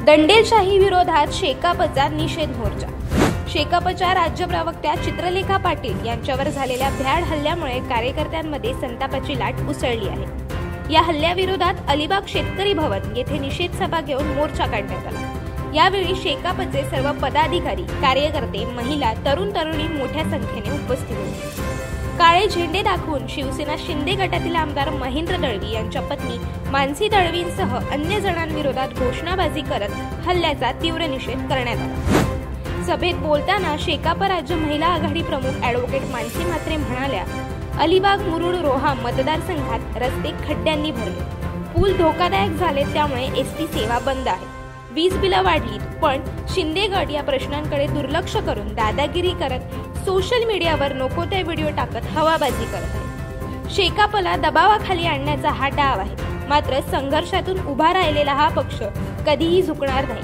दंडेलशाही विरोधात शेकापचा निषेध मोर्चा। शेकापच्या राज्य प्रवक्त्या चित्रलेखा पाटील यांच्यावर झालेल्या भ्याड हल्ल्यामुळे कार्यकर्त्यांमध्ये संतापाची लाट उसळली आहे। या हल्ल्याविरोधात अलिबाग शेतकरी भवन येथे निषेध सभा घेऊन मोर्चा काढण्यात आला। यावेळी शेकापचे सर्व पदाधिकारी, कार्यकर्ते, महिला, तरुण-तरुणी मोठ्या संख्येने उपस्थित होते। काळे झेंडे दाखवून शिवसेना शिंदे गटातील आमदार महेंद्र दळवी यांच्या पत्नी मानसी दळवींसह अन्य जणांविरोधात घोषणाबाजी करत हल्ल्याचा तीव्र निषेध करण्यात आला। सभेत बोलताना शेकाप राज्य महिला आघाडी प्रमुख ॲडव्होकेट मानसी म्हात्रे म्हणाल्या, अलिबाग मुरुड रोहा मतदारसंघात रस्ते खड्ड्यांनी भरले, पूल धोकादायक झाले, त्यामुळे एसटी सेवा बंद आहे। वीज बिलं वाढली, पण शिंदे गट या प्रश्नांकडे दुर्लक्ष करून दादागिरी करत सोशल मीडियावर नको ते व्हिडिओ टाकत हवाबाजी करत आहे। शेकापला दबावाखाली आणण्याचा हा डाव आहे, मात्र संघर्षातून उभा राहिलेला हा पक्ष कधीही झुकणार नाही।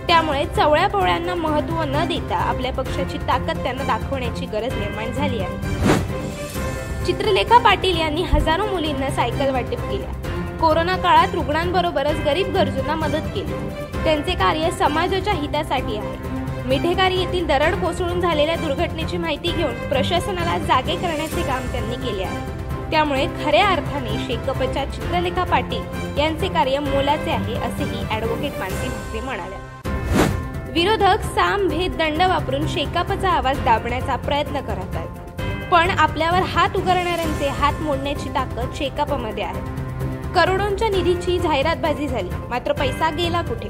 त्यामुळे चवळ्या-पोळ्यांना महत्त्व न देता आपल्या पक्षाची ताकद त्यांना दाखवण्याची गरज निर्माण झाली आहे। चित्रलेखा पाटील यांनी हजारो मुलींना सायकल वाटप केल्या। कोरोना काळात रुग्णांबरोबरच गरीब गरजूंना मदत केली। त्यांचे कार्य समाजाच्या हितासाठी आहे। मिठेकारी येथील दरड कोसळून झालेल्या दुर्घटनेची माहिती घेऊन प्रशासनाला जागे करण्याचे काम त्यांनी केले आहे। त्यामुळे खऱ्या अर्थाने शेकापच्या चित्रलेखा पाटील यांचे कार्य मोलाचे आहे, असेही ॲडव्होकेट मानसी म्हात्रे म्हणाल्या। विरोधक साम, भेद, दंड वापरून शेकापचा आवाज दाबण्याचा प्रयत्न करत आहेत, पण आपल्यावर हात उगारणाऱ्यांचे हात मोडण्याची ताकद शेकापमध्ये आहे। करोडोंच्या निधीची जाहिरातबाजी झाली, मात्र पैसा गेला कुठे?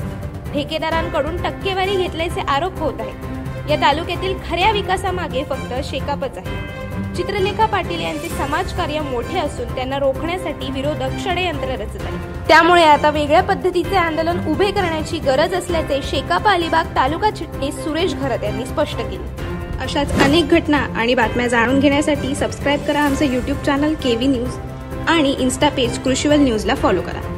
ठेकेदारांकडून टक्केवारी घेतल्याचे आरोप होत आहेत। या तालुक्यातील खऱ्या विकासामागे फक्त शेकापच आहे। चित्रलेखा पाटील यांचे समाजकार्य मोठे असून त्यांना रोखण्यासाठी विरोधक षडयंत्र रचत आहेत। त्यामुळे आता वेगळ्या पद्धतीचे आंदोलन उभे करण्याची गरज असल्याचे शेकाप अलिबाग तालुका चिटणीस सुरेश घरत यांनी स्पष्ट केले। अशाच अनेक घटना आणि बातम्या जाणून घेण्यासाठी सबस्क्राईब करा आमचे YouTube चॅनल केवी न्यूज आणि इन्स्टा पेज कृषीवल न्यूजला फॉलो करा।